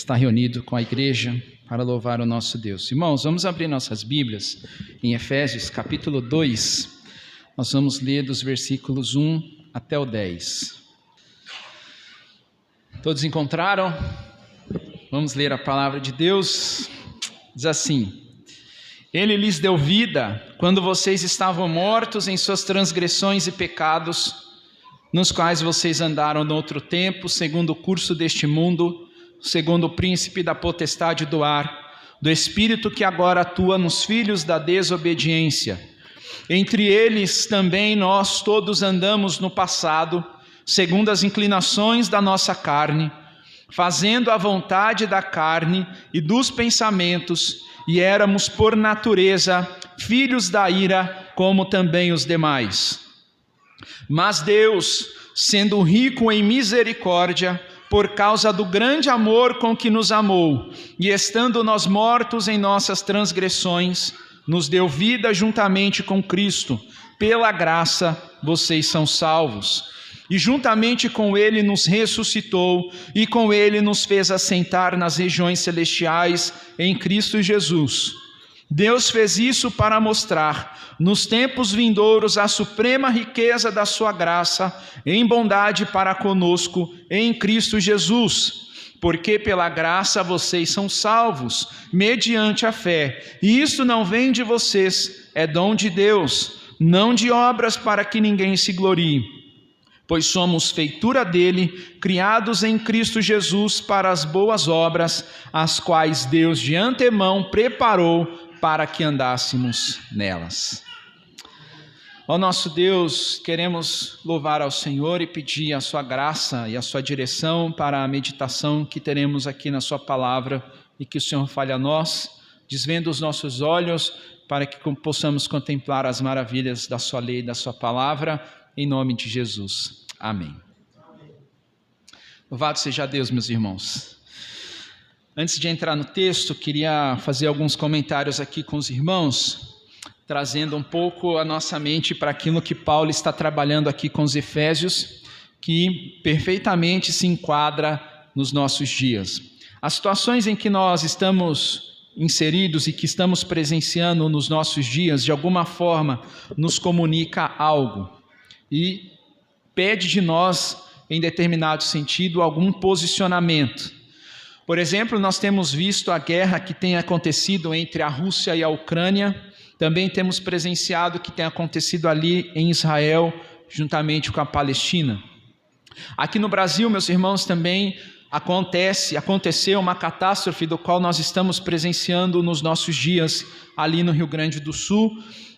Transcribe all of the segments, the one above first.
está reunido com a igreja para louvar o nosso Deus. Irmãos, vamos abrir nossas Bíblias em Efésios capítulo 2. Nós vamos ler dos versículos 1 até o 10. Todos encontraram? Vamos ler a palavra de Deus. Diz assim: Ele lhes deu vida quando vocês estavam mortos em suas transgressões e pecados, nos quais vocês andaram no outro tempo, segundo o curso deste mundo, segundo o príncipe da potestade do ar, do espírito que agora atua nos filhos da desobediência. Entre eles também nós todos andamos no passado, segundo as inclinações da nossa carne, fazendo a vontade da carne e dos pensamentos, e éramos por natureza filhos da ira, como também os demais. Mas Deus, sendo rico em misericórdia, por causa do grande amor com que nos amou, e estando nós mortos em nossas transgressões, nos deu vida juntamente com Cristo. Pela graça vocês são salvos. E juntamente com Ele nos ressuscitou, e com Ele nos fez assentar nas regiões celestiais em Cristo Jesus. Deus fez isso para mostrar, nos tempos vindouros, a suprema riqueza da sua graça, em bondade para conosco, em Cristo Jesus. Porque pela graça vocês são salvos, mediante a fé. E isso não vem de vocês, é dom de Deus, não de obras para que ninguém se glorie. Pois somos feitura dele, criados em Cristo Jesus para as boas obras, as quais Deus de antemão preparou para que andássemos nelas. Ó nosso Deus, queremos louvar ao Senhor e pedir a sua graça e a sua direção para a meditação que teremos aqui na sua palavra, e que o Senhor fale a nós, desvenda os nossos olhos para que possamos contemplar as maravilhas da sua lei e da sua palavra, em nome de Jesus. Amém. Louvado seja Deus, meus irmãos. Antes de entrar no texto, queria fazer alguns comentários aqui com os irmãos, trazendo um pouco a nossa mente para aquilo que Paulo está trabalhando aqui com os Efésios, que perfeitamente se enquadra nos nossos dias. As situações em que nós estamos inseridos e que estamos presenciando nos nossos dias, de alguma forma, nos comunica algo e pede de nós, em determinado sentido, algum posicionamento. Por exemplo, nós temos visto a guerra que tem acontecido entre a Rússia e a Ucrânia, também temos presenciado o que tem acontecido ali em Israel, juntamente com a Palestina. Aqui no Brasil, meus irmãos, também aconteceu uma catástrofe do qual nós estamos presenciando nos nossos dias, ali no Rio Grande do Sul,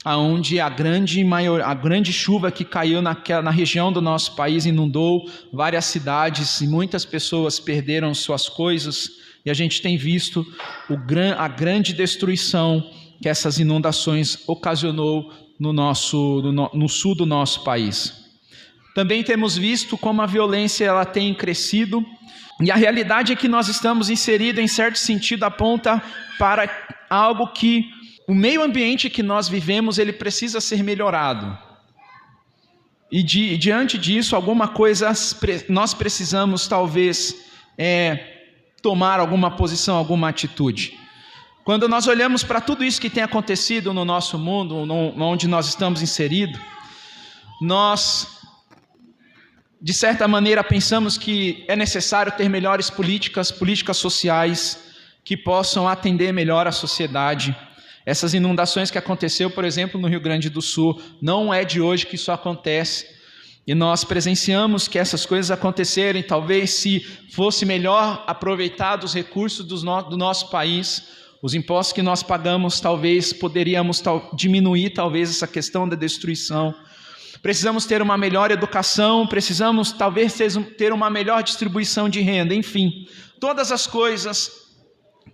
onde a grande chuva que caiu na região do nosso país inundou várias cidades e muitas pessoas perderam suas coisas, e a gente tem visto a grande destruição que essas inundações ocasionou no sul do nosso país. Também temos visto como a violência ela tem crescido, e a realidade é que nós estamos inseridos, em certo sentido, aponta para algo que o meio ambiente que nós vivemos, ele precisa ser melhorado. E diante disso, alguma coisa nós precisamos talvez tomar alguma posição, alguma atitude. Quando nós olhamos para tudo isso que tem acontecido no nosso mundo, onde nós estamos inseridos, nós, de certa maneira, pensamos que é necessário ter melhores políticas sociais que possam atender melhor a sociedade. Essas inundações que aconteceu, por exemplo, no Rio Grande do Sul, não é de hoje que isso acontece. E nós presenciamos que essas coisas acontecerem, talvez se fosse melhor aproveitado os recursos do nosso país, os impostos que nós pagamos, talvez poderíamos diminuir talvez essa questão da destruição. Precisamos ter uma melhor educação, precisamos talvez ter uma melhor distribuição de renda, enfim. Todas as coisas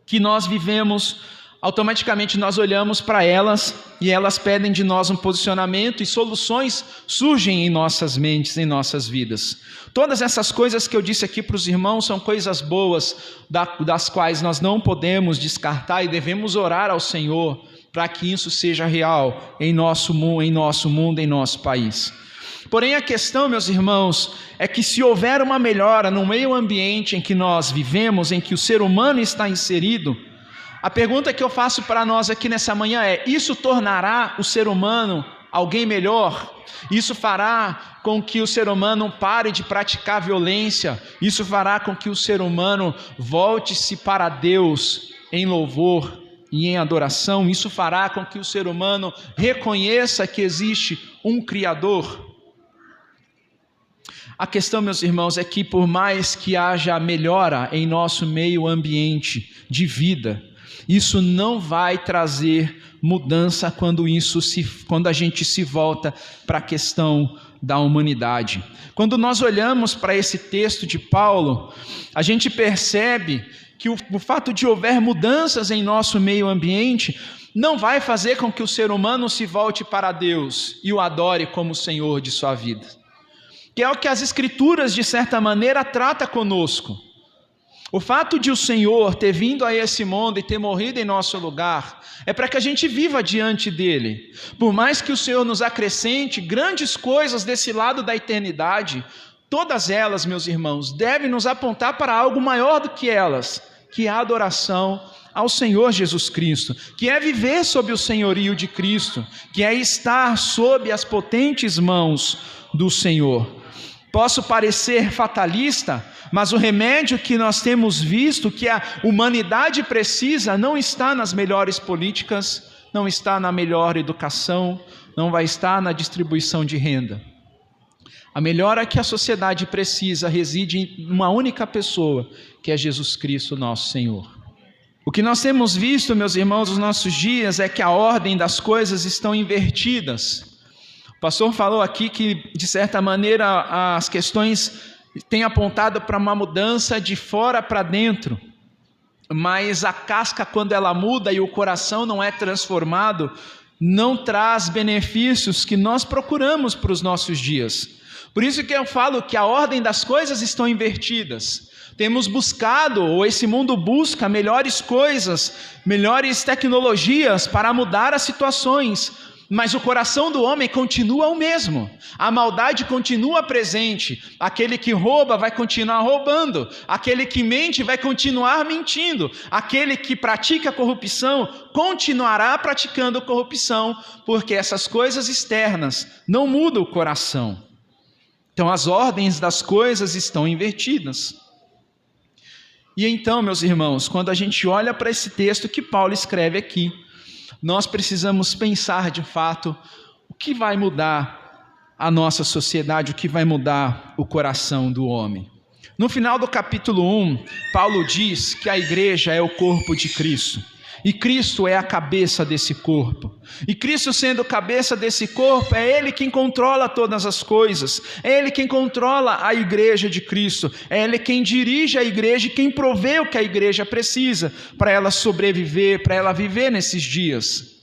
que nós vivemos, automaticamente nós olhamos para elas e elas pedem de nós um posicionamento, e soluções surgem em nossas mentes, em nossas vidas. Todas essas coisas que eu disse aqui para os irmãos são coisas boas, das quais nós não podemos descartar e devemos orar ao Senhor para que isso seja real em nosso mundo, em nosso país. Porém, a questão, meus irmãos, é que se houver uma melhora no meio ambiente em que nós vivemos, em que o ser humano está inserido, a pergunta que eu faço para nós aqui nessa manhã é: isso tornará o ser humano alguém melhor? Isso fará com que o ser humano pare de praticar violência? Isso fará com que o ser humano volte-se para Deus em louvor e em adoração? Isso fará com que o ser humano reconheça que existe um Criador? A questão, meus irmãos, é que por mais que haja melhora em nosso meio ambiente de vida, isso não vai trazer mudança quando a gente se volta para a questão da humanidade. Quando nós olhamos para esse texto de Paulo, a gente percebe que o fato de houver mudanças em nosso meio ambiente não vai fazer com que o ser humano se volte para Deus e o adore como Senhor de sua vida, que é o que as Escrituras, de certa maneira, trata conosco. O fato de o Senhor ter vindo a esse mundo e ter morrido em nosso lugar é para que a gente viva diante dele. Por mais que o Senhor nos acrescente grandes coisas desse lado da eternidade, todas elas, meus irmãos, devem nos apontar para algo maior do que elas, que é a adoração ao Senhor Jesus Cristo, que é viver sob o senhorio de Cristo, que é estar sob as potentes mãos do Senhor. Posso parecer fatalista, mas o remédio que nós temos visto que a humanidade precisa não está nas melhores políticas, não está na melhor educação, não vai estar na distribuição de renda. A melhora que a sociedade precisa reside em uma única pessoa, que é Jesus Cristo, nosso Senhor. O que nós temos visto, meus irmãos, nos nossos dias é que a ordem das coisas estão invertidas. O pastor falou aqui que, de certa maneira, as questões têm apontado para uma mudança de fora para dentro, mas a casca, quando ela muda e o coração não é transformado, não traz benefícios que nós procuramos para os nossos dias. Por isso que eu falo que a ordem das coisas estão invertidas. Temos buscado, ou esse mundo busca, melhores coisas, melhores tecnologias para mudar as situações, mas o coração do homem continua o mesmo, a maldade continua presente, aquele que rouba vai continuar roubando, aquele que mente vai continuar mentindo, aquele que pratica corrupção continuará praticando corrupção, porque essas coisas externas não mudam o coração. Então as ordens das coisas estão invertidas. E então, meus irmãos, quando a gente olha para esse texto que Paulo escreve aqui, nós precisamos pensar de fato o que vai mudar a nossa sociedade, o que vai mudar o coração do homem. No final do capítulo 1, Paulo diz que a igreja é o corpo de Cristo, e Cristo é a cabeça desse corpo. E Cristo sendo cabeça desse corpo, é Ele quem controla todas as coisas, é Ele quem controla a igreja de Cristo, é Ele quem dirige a igreja e quem provê o que a igreja precisa para ela sobreviver, para ela viver nesses dias.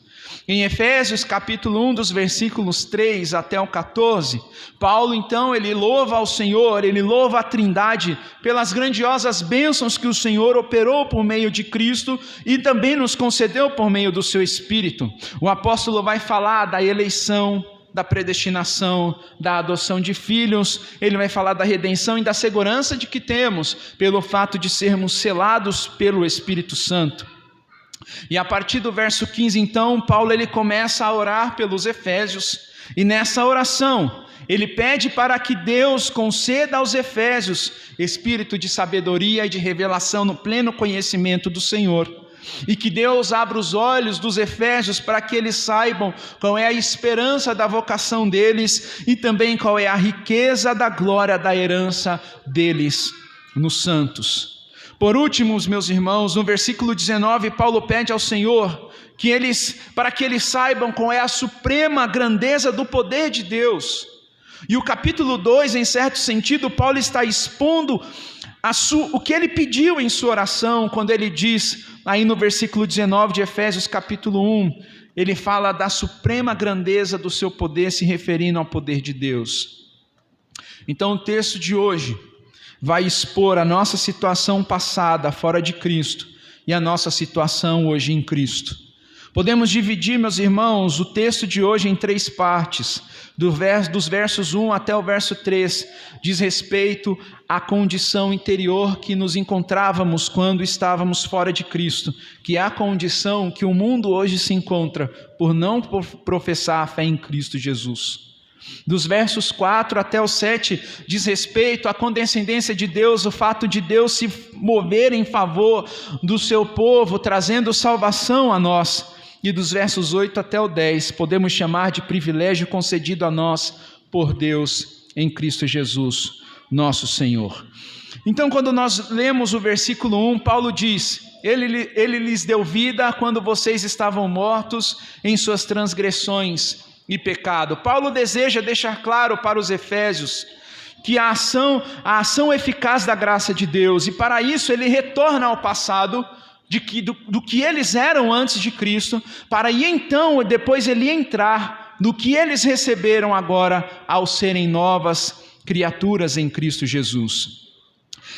Em Efésios capítulo 1, dos versículos 3 até o 14, Paulo então ele louva ao Senhor, ele louva a Trindade pelas grandiosas bênçãos que o Senhor operou por meio de Cristo e também nos concedeu por meio do seu Espírito. O apóstolo vai falar da eleição, da predestinação, da adoção de filhos, ele vai falar da redenção e da segurança de que temos pelo fato de sermos selados pelo Espírito Santo. E a partir do verso 15, então, Paulo ele começa a orar pelos Efésios, e nessa oração, ele pede para que Deus conceda aos Efésios espírito de sabedoria e de revelação no pleno conhecimento do Senhor, e que Deus abra os olhos dos Efésios para que eles saibam qual é a esperança da vocação deles, e também qual é a riqueza da glória da herança deles nos santos. Por último, meus irmãos, no versículo 19, Paulo pede ao Senhor para que eles saibam qual é a suprema grandeza do poder de Deus. E o capítulo 2, em certo sentido, Paulo está expondo o que ele pediu em sua oração, quando ele diz, aí no versículo 19 de Efésios capítulo 1, ele fala da suprema grandeza do seu poder, se referindo ao poder de Deus. Então o texto de hoje vai expor a nossa situação passada fora de Cristo e a nossa situação hoje em Cristo. Podemos dividir, meus irmãos, o texto de hoje em 3 partes. Dos versos 1 até o verso 3, diz respeito à condição interior que nos encontrávamos quando estávamos fora de Cristo, que é a condição que o mundo hoje se encontra por não professar a fé em Cristo Jesus. Dos versos 4 até o 7, diz respeito à condescendência de Deus, o fato de Deus se mover em favor do seu povo, trazendo salvação a nós. E dos versos 8 até o 10, podemos chamar de privilégio concedido a nós por Deus em Cristo Jesus, nosso Senhor. Então, quando nós lemos o versículo 1, Paulo diz: Ele lhes deu vida quando vocês estavam mortos em suas transgressões e pecado. Paulo deseja deixar claro para os efésios que a ação eficaz da graça de Deus, e para isso ele retorna ao passado do que eles eram antes de Cristo, para aí então, depois ele entrar no que eles receberam agora ao serem novas criaturas em Cristo Jesus.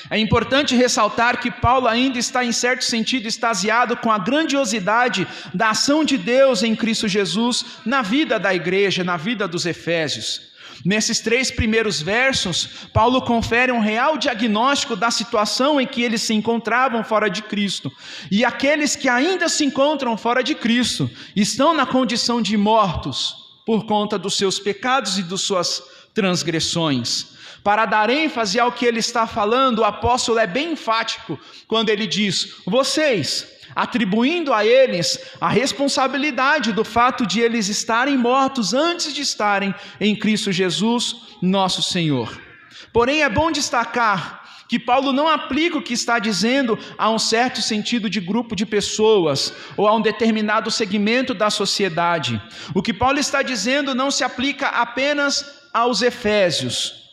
É importante ressaltar que Paulo ainda está, em certo sentido, extasiado com a grandiosidade da ação de Deus em Cristo Jesus na vida da igreja, na vida dos efésios. Nesses 3 primeiros versos, Paulo confere um real diagnóstico da situação em que eles se encontravam fora de Cristo. E aqueles que ainda se encontram fora de Cristo estão na condição de mortos por conta dos seus pecados e das suas transgressões. Para dar ênfase ao que ele está falando, o apóstolo é bem enfático quando ele diz: vocês, atribuindo a eles a responsabilidade do fato de eles estarem mortos antes de estarem em Cristo Jesus, nosso Senhor. Porém, é bom destacar que Paulo não aplica o que está dizendo a um certo sentido de grupo de pessoas ou a um determinado segmento da sociedade. O que Paulo está dizendo não se aplica apenas aos efésios.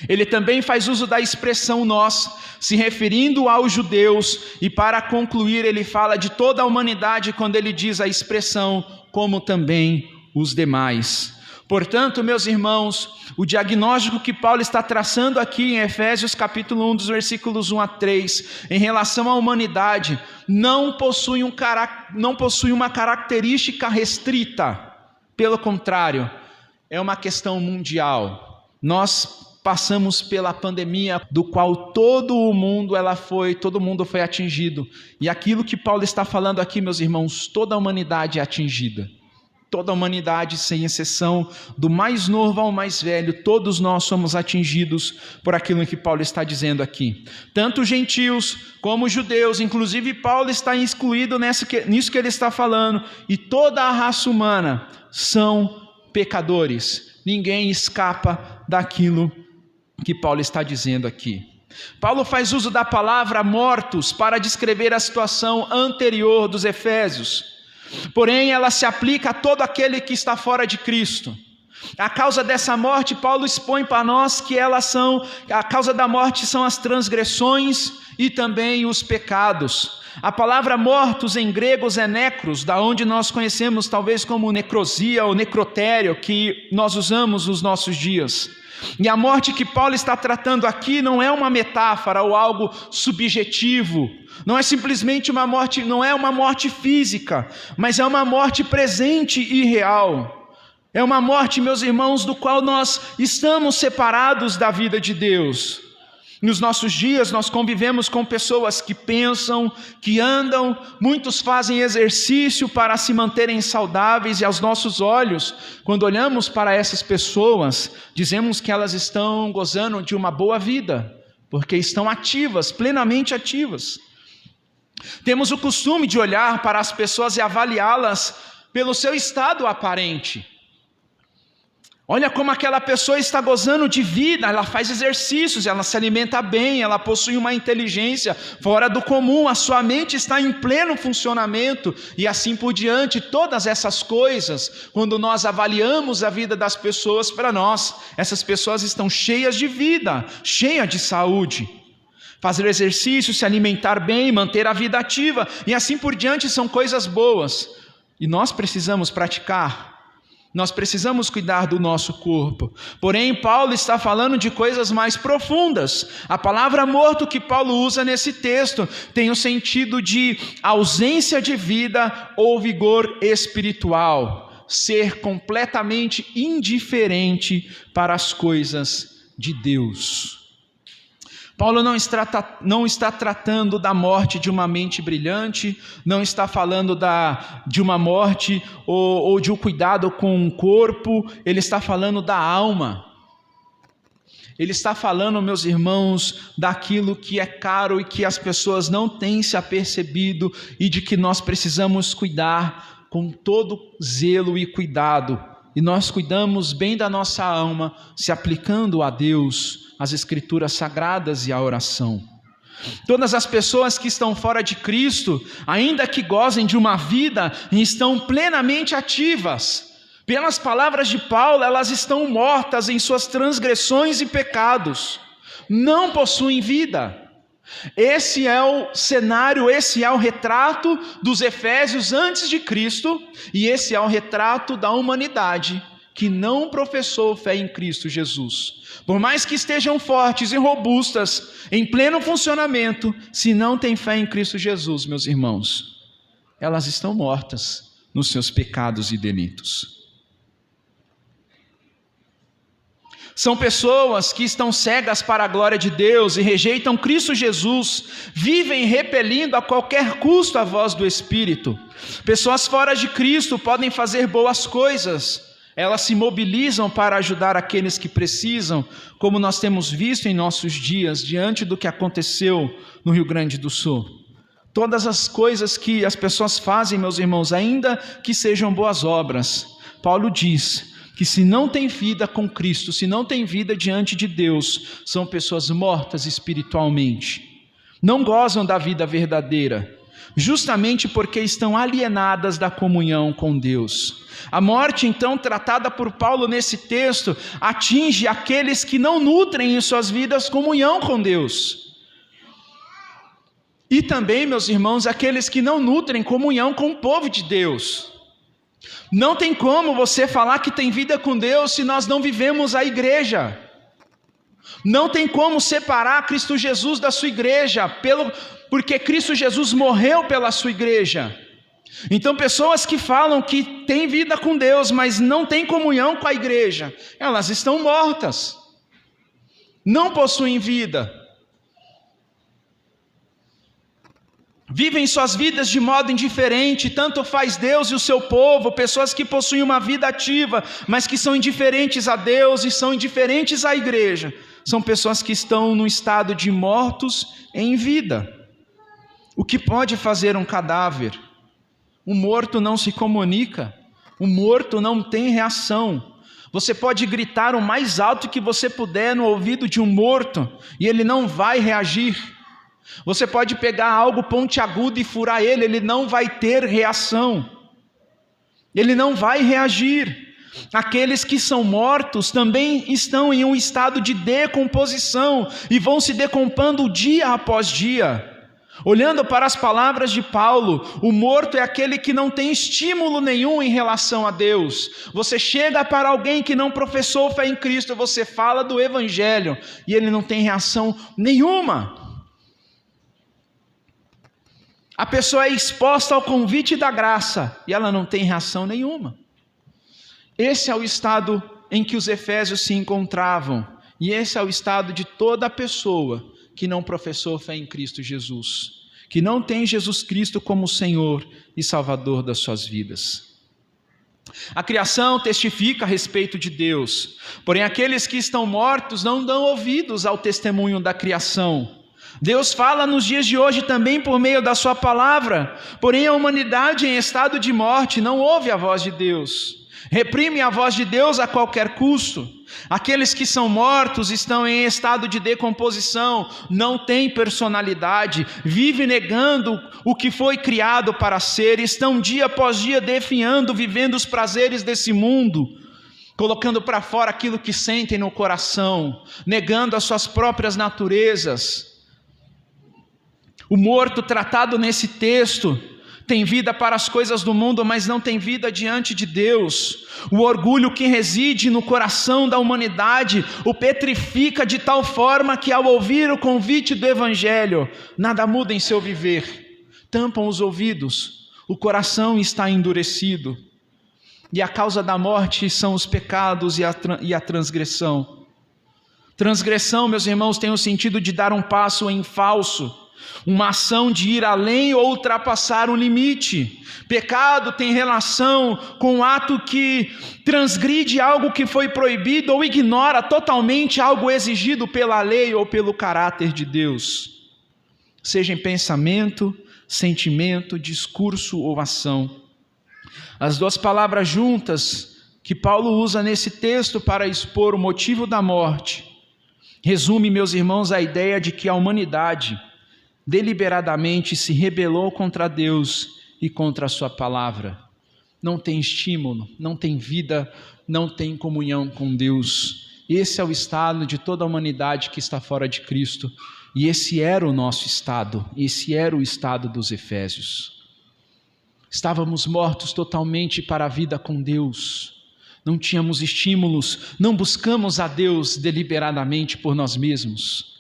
Ele também faz uso da expressão nós, se referindo aos judeus, e para concluir ele fala de toda a humanidade quando ele diz a expressão como também os demais. Portanto, meus irmãos, o diagnóstico que Paulo está traçando aqui em Efésios capítulo 1, dos versículos 1 a 3, em relação à humanidade, não possui uma característica restrita. Pelo contrário, é uma questão mundial. Nós passamos pela pandemia, do qual todo mundo foi atingido. E aquilo que Paulo está falando aqui, meus irmãos, toda a humanidade é atingida. Toda a humanidade, sem exceção, do mais novo ao mais velho, todos nós somos atingidos por aquilo que Paulo está dizendo aqui. Tanto os gentios como os judeus, inclusive Paulo está excluído nisso que ele está falando. E toda a raça humana são pecadores. Ninguém escapa daquilo que Paulo está dizendo aqui. Paulo faz uso da palavra mortos para descrever a situação anterior dos efésios. Porém, ela se aplica a todo aquele que está fora de Cristo. A causa dessa morte, Paulo expõe para nós que a causa da morte são as transgressões e também os pecados. A palavra mortos em grego é necros, da onde nós conhecemos talvez como necrosia ou necrotério, que nós usamos nos nossos dias. E a morte que Paulo está tratando aqui não é uma metáfora ou algo subjetivo, não é simplesmente uma morte, não é uma morte física, mas é uma morte presente e real. É uma morte, meus irmãos, do qual nós estamos separados da vida de Deus. Nos nossos dias nós convivemos com pessoas que pensam, que andam, muitos fazem exercício para se manterem saudáveis, e aos nossos olhos, quando olhamos para essas pessoas, dizemos que elas estão gozando de uma boa vida, porque estão ativas, plenamente ativas. Temos o costume de olhar para as pessoas e avaliá-las pelo seu estado aparente. Olha como aquela pessoa está gozando de vida, ela faz exercícios, ela se alimenta bem, ela possui uma inteligência fora do comum, a sua mente está em pleno funcionamento e assim por diante. Todas essas coisas, quando nós avaliamos a vida das pessoas, para nós, essas pessoas estão cheias de vida, cheias de saúde. Fazer exercício, se alimentar bem, manter a vida ativa e assim por diante são coisas boas e nós precisamos praticar. Nós precisamos cuidar do nosso corpo. Porém, Paulo está falando de coisas mais profundas. A palavra morto que Paulo usa nesse texto tem o sentido de ausência de vida ou vigor espiritual. Ser completamente indiferente para as coisas de Deus. Paulo não está tratando da morte de uma mente brilhante, não está falando de uma morte ou de um cuidado com o corpo, ele está falando da alma. Ele está falando, meus irmãos, daquilo que é caro e que as pessoas não têm se apercebido e de que nós precisamos cuidar com todo zelo e cuidado. E nós cuidamos bem da nossa alma, se aplicando a Deus, as Escrituras Sagradas e a oração. Todas as pessoas que estão fora de Cristo, ainda que gozem de uma vida, estão plenamente ativas. Pelas palavras de Paulo, elas estão mortas em suas transgressões e pecados. Não possuem vida. Esse é o cenário, esse é o retrato dos efésios antes de Cristo, e esse é o retrato da humanidade que não professou fé em Cristo Jesus. Por mais que estejam fortes e robustas, em pleno funcionamento, se não têm fé em Cristo Jesus, meus irmãos, elas estão mortas nos seus pecados e delitos. São pessoas que estão cegas para a glória de Deus e rejeitam Cristo Jesus, vivem repelindo a qualquer custo a voz do Espírito. Pessoas fora de Cristo podem fazer boas coisas, elas se mobilizam para ajudar aqueles que precisam, como nós temos visto em nossos dias, diante do que aconteceu no Rio Grande do Sul. Todas as coisas que as pessoas fazem, meus irmãos, ainda que sejam boas obras, Paulo diz que se não tem vida com Cristo, se não tem vida diante de Deus, são pessoas mortas espiritualmente. Não gozam da vida verdadeira, justamente porque estão alienadas da comunhão com Deus. A morte, então, tratada por Paulo nesse texto, atinge aqueles que não nutrem em suas vidas comunhão com Deus. E também, meus irmãos, aqueles que não nutrem comunhão com o povo de Deus. Não tem como você falar que tem vida com Deus se nós não vivemos a igreja. Não tem como separar Cristo Jesus da sua igreja, porque Cristo Jesus morreu pela sua igreja. Então pessoas que falam que têm vida com Deus, mas não têm comunhão com a igreja, elas estão mortas, não possuem vida. Vivem suas vidas de modo indiferente, tanto faz Deus e o seu povo. Pessoas que possuem uma vida ativa, mas que são indiferentes a Deus e são indiferentes à igreja, são pessoas que estão no estado de mortos em vida. O que pode fazer um cadáver? O morto não se comunica, o morto não tem reação. Você pode gritar o mais alto que você puder no ouvido de um morto e ele não vai reagir. Você pode pegar algo pontiagudo e furar ele não vai ter reação, ele não vai reagir. Aqueles que são mortos também estão em um estado de decomposição e vão se decompondo dia após dia. Olhando para as palavras de Paulo, o morto é aquele que não tem estímulo nenhum em relação a Deus. Você chega para alguém que não professou fé em Cristo, você fala do Evangelho e ele não tem reação nenhuma. A pessoa é exposta ao convite da graça e ela não tem reação nenhuma. Esse é o estado em que os efésios se encontravam, e esse é o estado de toda pessoa que não professou fé em Cristo Jesus, que não tem Jesus Cristo como Senhor e Salvador das suas vidas. A criação testifica a respeito de Deus, porém aqueles que estão mortos não dão ouvidos ao testemunho da criação. Deus fala nos dias de hoje também por meio da sua palavra, porém a humanidade em estado de morte não ouve a voz de Deus, reprime a voz de Deus a qualquer custo. Aqueles que são mortos estão em estado de decomposição, não têm personalidade, vivem negando o que foi criado para ser, estão dia após dia definhando, vivendo os prazeres desse mundo, colocando para fora aquilo que sentem no coração, negando as suas próprias naturezas. O morto tratado nesse texto tem vida para as coisas do mundo, mas não tem vida diante de Deus. O orgulho que reside no coração da humanidade o petrifica de tal forma que, ao ouvir o convite do Evangelho, nada muda em seu viver. Tampam os ouvidos, o coração está endurecido. E a causa da morte são os pecados e a transgressão. Transgressão, meus irmãos, tem o sentido de dar um passo em falso, uma ação de ir além ou ultrapassar um limite. Pecado tem relação com um ato que transgride algo que foi proibido ou ignora totalmente algo exigido pela lei ou pelo caráter de Deus, seja em pensamento, sentimento, discurso ou ação. As duas palavras juntas que Paulo usa nesse texto para expor o motivo da morte resume, meus irmãos, a ideia de que a humanidade deliberadamente se rebelou contra Deus e contra a sua palavra. Não tem estímulo, não tem vida, não tem comunhão com Deus. Esse é o estado de toda a humanidade que está fora de Cristo. E esse era o nosso estado, esse era o estado dos Efésios. Estávamos mortos totalmente para a vida com Deus. Não tínhamos estímulos, não buscamos a Deus deliberadamente por nós mesmos.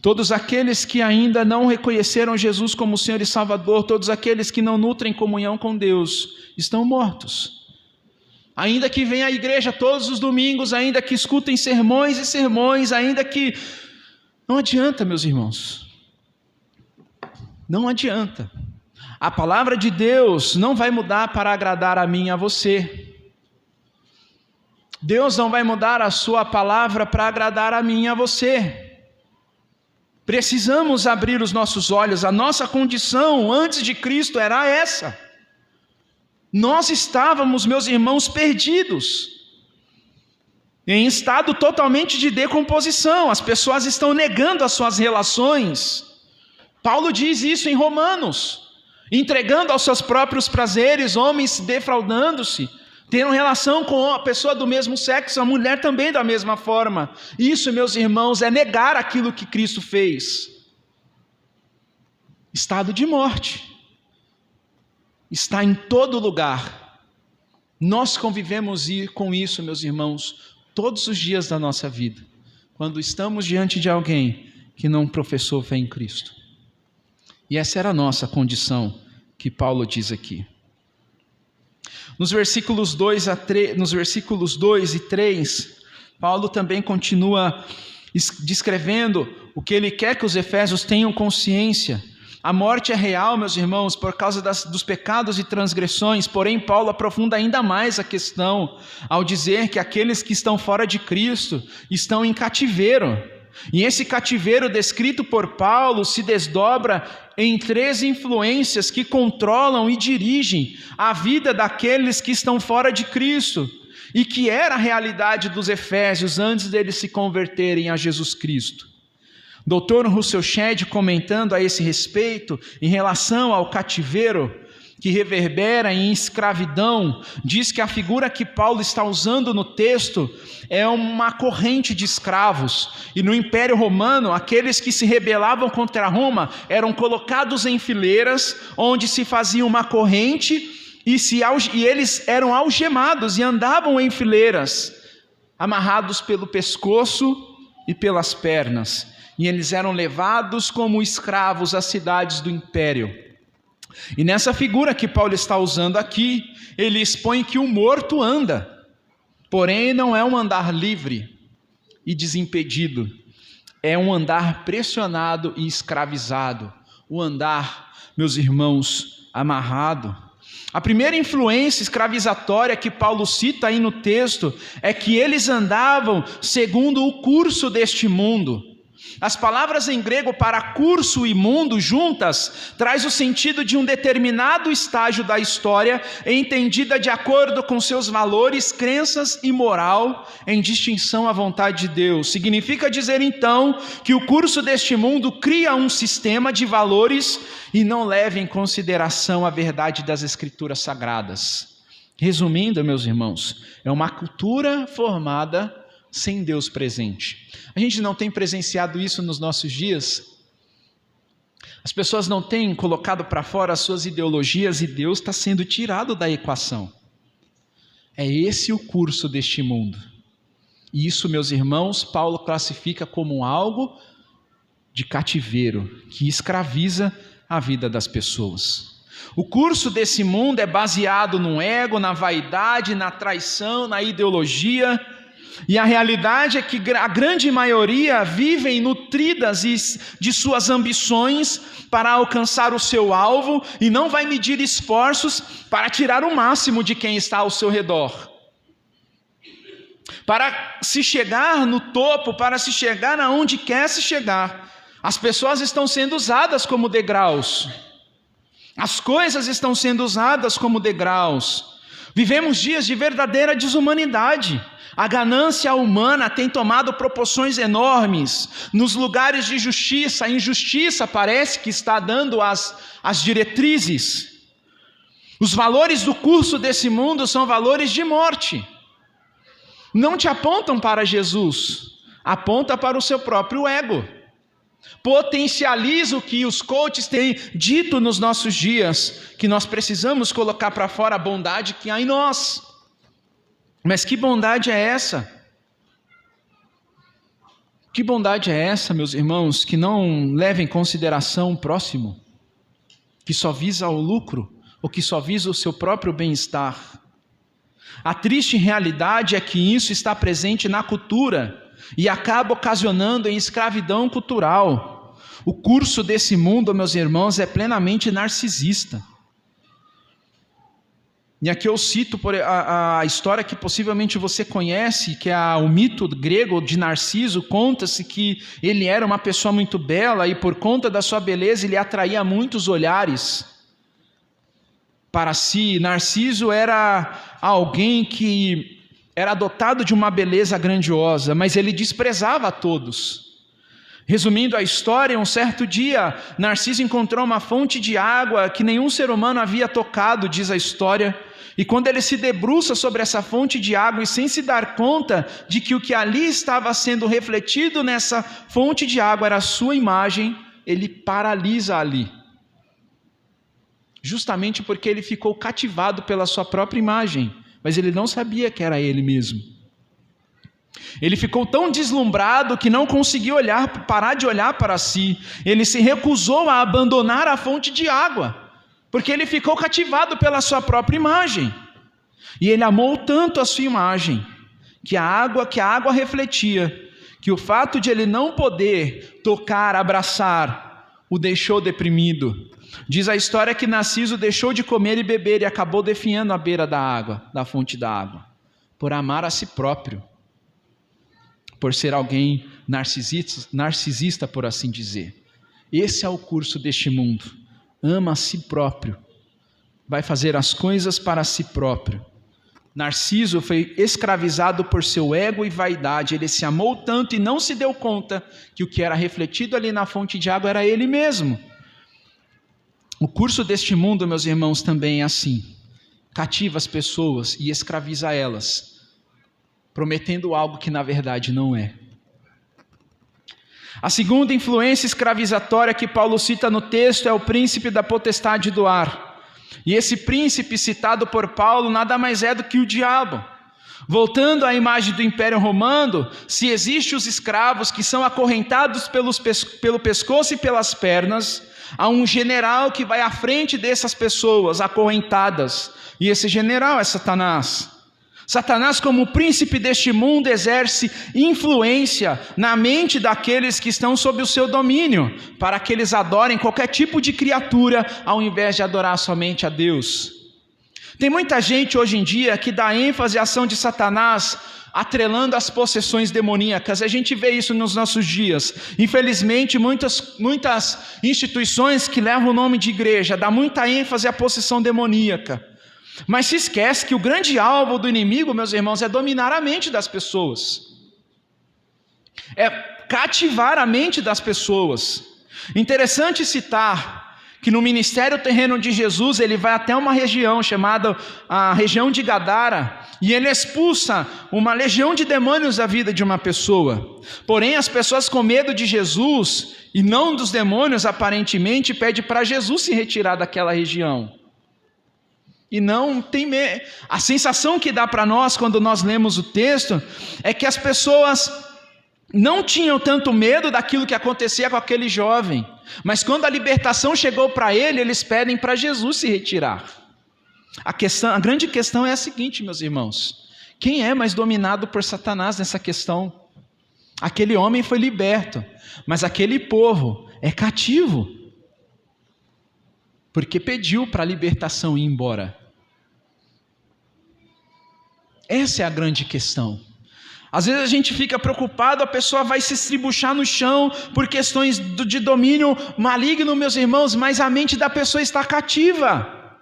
Todos aqueles que ainda não reconheceram Jesus como Senhor e Salvador, todos aqueles que não nutrem comunhão com Deus, estão mortos. Ainda que venham à igreja todos os domingos, ainda que escutem sermões e sermões, ainda que... Não adianta, meus irmãos. Não adianta. A palavra de Deus não vai mudar para agradar a mim e a você. Deus não vai mudar a sua palavra para agradar a mim e a você. Precisamos abrir os nossos olhos. A nossa condição antes de Cristo era essa. Nós estávamos, meus irmãos, perdidos, em estado totalmente de decomposição. As pessoas estão negando as suas relações. Paulo diz isso em Romanos, entregando aos seus próprios prazeres, homens defraudando-se, tendo relação com a pessoa do mesmo sexo, a mulher também da mesma forma. Isso, meus irmãos, é negar aquilo que Cristo fez. Estado de morte. Está em todo lugar. Nós convivemos com isso, meus irmãos, todos os dias da nossa vida, quando estamos diante de alguém que não professou fé em Cristo. E essa era a nossa condição, que Paulo diz aqui. Nos versículos 2 e 3, Paulo também continua descrevendo o que ele quer que os efésios tenham consciência. A morte é real, meus irmãos, por causa dos pecados e transgressões, porém Paulo aprofunda ainda mais a questão ao dizer que aqueles que estão fora de Cristo estão em cativeiro. E esse cativeiro descrito por Paulo se desdobra em 3 influências que controlam e dirigem a vida daqueles que estão fora de Cristo, e que era a realidade dos efésios antes deles se converterem a Jesus Cristo. Dr. Russell Shedd, comentando a esse respeito, em relação ao cativeiro que reverbera em escravidão, diz que a figura que Paulo está usando no texto é uma corrente de escravos. E no Império Romano, aqueles que se rebelavam contra Roma eram colocados em fileiras, onde se fazia uma corrente, e eles eram algemados e andavam em fileiras, amarrados pelo pescoço e pelas pernas. E eles eram levados como escravos às cidades do Império. E nessa figura que Paulo está usando aqui, ele expõe que o morto anda, porém não é um andar livre e desimpedido, é um andar pressionado e escravizado, o andar, meus irmãos, amarrado. A primeira influência escravizatória que Paulo cita aí no texto é que eles andavam segundo o curso deste mundo. As palavras em grego para curso e mundo juntas traz o sentido de um determinado estágio da história, entendida de acordo com seus valores, crenças e moral, em distinção à vontade de Deus. Significa dizer então que o curso deste mundo cria um sistema de valores e não leva em consideração a verdade das Escrituras Sagradas. Resumindo, meus irmãos, é uma cultura formada sem Deus presente. A gente não tem presenciado isso nos nossos dias? As pessoas não têm colocado para fora as suas ideologias e Deus está sendo tirado da equação. É esse o curso deste mundo. E isso, meus irmãos, Paulo classifica como algo de cativeiro, que escraviza a vida das pessoas. O curso desse mundo é baseado no ego, na vaidade, na traição, na ideologia. E a realidade é que a grande maioria vivem nutridas de suas ambições para alcançar o seu alvo e não vai medir esforços para tirar o máximo de quem está ao seu redor. Para se chegar no topo, para se chegar aonde quer se chegar, as pessoas estão sendo usadas como degraus. As coisas estão sendo usadas como degraus. Vivemos dias de verdadeira desumanidade. A ganância humana tem tomado proporções enormes. Nos lugares de justiça, a injustiça parece que está dando as diretrizes. Os valores do curso desse mundo são valores de morte. Não te apontam para Jesus, aponta para o seu próprio ego. Potencializa o que os coaches têm dito nos nossos dias, que nós precisamos colocar para fora a bondade que há em nós. Mas que bondade é essa? Que bondade é essa, meus irmãos, que não leva em consideração o próximo, que só visa o lucro, ou que só visa o seu próprio bem-estar? A triste realidade é que isso está presente na cultura e acaba ocasionando em escravidão cultural. O curso desse mundo, meus irmãos, é plenamente narcisista. E aqui eu cito a história que possivelmente você conhece, que é o mito grego de Narciso. Conta-se que ele era uma pessoa muito bela e por conta da sua beleza ele atraía muitos olhares para si. Narciso era alguém que era dotado de uma beleza grandiosa, mas ele desprezava a todos. Resumindo a história, um certo dia, Narciso encontrou uma fonte de água que nenhum ser humano havia tocado, diz a história, e quando ele se debruça sobre essa fonte de água e sem se dar conta de que o que ali estava sendo refletido nessa fonte de água era a sua imagem, ele paralisa ali. Justamente porque ele ficou cativado pela sua própria imagem, mas ele não sabia que era ele mesmo. Ele ficou tão deslumbrado que não conseguiu parar de olhar para si. Ele se recusou a abandonar a fonte de água, porque ele ficou cativado pela sua própria imagem. E ele amou tanto a sua imagem, que a água refletia, que o fato de ele não poder tocar, abraçar, o deixou deprimido. Diz a história que Narciso deixou de comer e beber e acabou definhando à beira da água, da fonte da água, por amar a si próprio, por ser alguém narcisista, por assim dizer. Esse é o curso deste mundo. Ama a si próprio, vai fazer as coisas para si próprio. Narciso foi escravizado por seu ego e vaidade. Ele se amou tanto e não se deu conta que o que era refletido ali na fonte de água era ele mesmo. O curso deste mundo, meus irmãos, também é assim. Cativa as pessoas e escraviza elas, prometendo algo que na verdade não é. A segunda influência escravizatória que Paulo cita no texto é o príncipe da potestade do ar. E esse príncipe citado por Paulo nada mais é do que o diabo. Voltando à imagem do Império Romano, se existem os escravos que são acorrentados pelo pescoço e pelas pernas, há um general que vai à frente dessas pessoas acorrentadas, e esse general é Satanás. Satanás, como príncipe deste mundo, exerce influência na mente daqueles que estão sob o seu domínio, para que eles adorem qualquer tipo de criatura, ao invés de adorar somente a Deus. Tem muita gente hoje em dia que dá ênfase à ação de Satanás, atrelando as possessões demoníacas. A gente vê isso nos nossos dias. Infelizmente, muitas instituições que levam o nome de igreja dão muita ênfase à possessão demoníaca. Mas se esquece que o grande alvo do inimigo, meus irmãos, é dominar a mente das pessoas. É cativar a mente das pessoas. Interessante citar que no ministério terreno de Jesus, ele vai até uma região chamada a região de Gadara, e ele expulsa uma legião de demônios da vida de uma pessoa. Porém, as pessoas com medo de Jesus, e não dos demônios aparentemente, pedem para Jesus se retirar daquela região. E não tem medo. A sensação que dá para nós quando nós lemos o texto, é que as pessoas não tinham tanto medo daquilo que acontecia com aquele jovem, mas quando a libertação chegou para ele, eles pedem para Jesus se retirar. A grande questão é a seguinte, meus irmãos: quem é mais dominado por Satanás nessa questão? Aquele homem foi liberto, mas aquele povo é cativo, porque pediu para a libertação ir embora. Essa é a grande questão. Às vezes a gente fica preocupado, a pessoa vai se estribuchar no chão por questões de domínio maligno, meus irmãos, mas a mente da pessoa está cativa.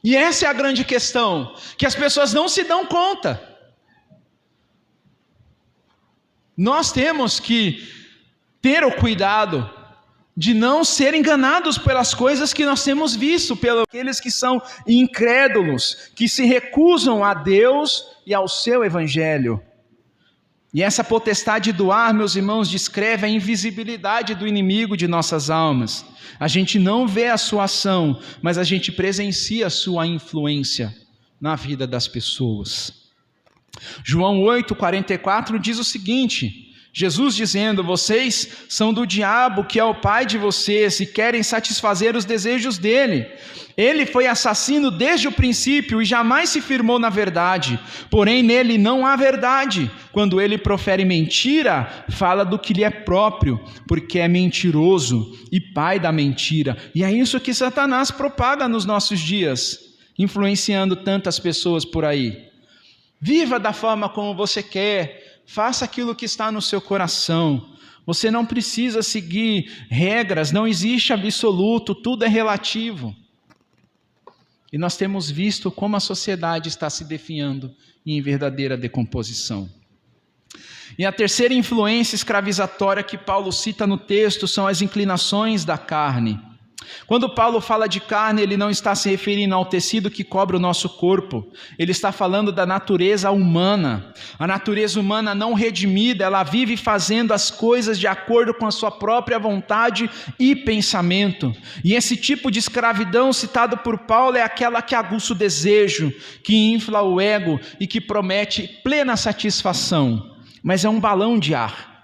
E essa é a grande questão, que as pessoas não se dão conta. Nós temos que ter o cuidado de não ser enganados pelas coisas que nós temos visto, pelos aqueles que são incrédulos, que se recusam a Deus e ao seu evangelho. E essa potestade do ar, meus irmãos, descreve a invisibilidade do inimigo de nossas almas. A gente não vê a sua ação, mas a gente presencia a sua influência na vida das pessoas. João 8,44 diz o seguinte: Jesus dizendo: vocês são do diabo, que é o pai de vocês, e querem satisfazer os desejos dele. Ele foi assassino desde o princípio e jamais se firmou na verdade, porém nele não há verdade. Quando ele profere mentira, fala do que lhe é próprio, porque é mentiroso e pai da mentira. E é isso que Satanás propaga nos nossos dias, influenciando tantas pessoas por aí. Viva da forma como você quer, faça aquilo que está no seu coração. Você não precisa seguir regras, não existe absoluto, tudo é relativo. E nós temos visto como a sociedade está se definhando em verdadeira decomposição. E a terceira influência escravizatória que Paulo cita no texto são as inclinações da carne. Quando Paulo fala de carne, ele não está se referindo ao tecido que cobre o nosso corpo. Ele está falando da natureza humana. A natureza humana não redimida, ela vive fazendo as coisas de acordo com a sua própria vontade e pensamento. E esse tipo de escravidão citado por Paulo é aquela que aguça o desejo, que infla o ego e que promete plena satisfação. Mas é um balão de ar.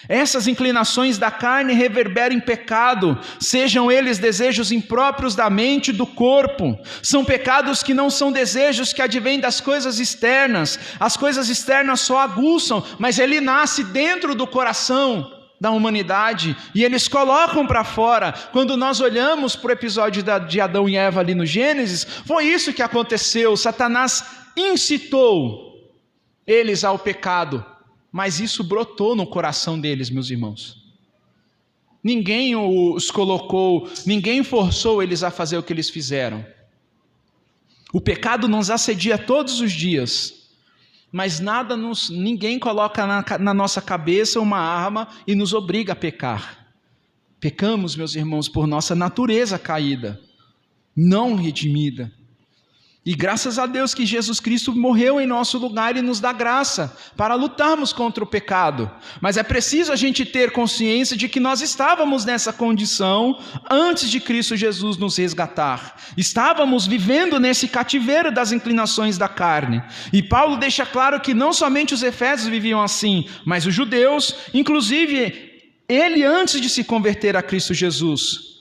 Essas inclinações da carne reverberam em pecado, sejam eles desejos impróprios da mente e do corpo. São pecados que não são desejos que advêm das coisas externas. As coisas externas só aguçam, mas ele nasce dentro do coração da humanidade e eles colocam para fora. Quando nós olhamos para o episódio de Adão e Eva ali no Gênesis, foi isso que aconteceu. Satanás incitou eles ao pecado. Mas isso brotou no coração deles, meus irmãos. Ninguém os colocou, ninguém forçou eles a fazer o que eles fizeram. O pecado nos assedia todos os dias, mas ninguém coloca na nossa cabeça uma arma e nos obriga a pecar. Pecamos, meus irmãos, por nossa natureza caída, não redimida. E graças a Deus que Jesus Cristo morreu em nosso lugar e nos dá graça para lutarmos contra o pecado. Mas é preciso a gente ter consciência de que nós estávamos nessa condição antes de Cristo Jesus nos resgatar. Estávamos vivendo nesse cativeiro das inclinações da carne. E Paulo deixa claro que não somente os efésios viviam assim, mas os judeus, inclusive ele antes de se converter a Cristo Jesus.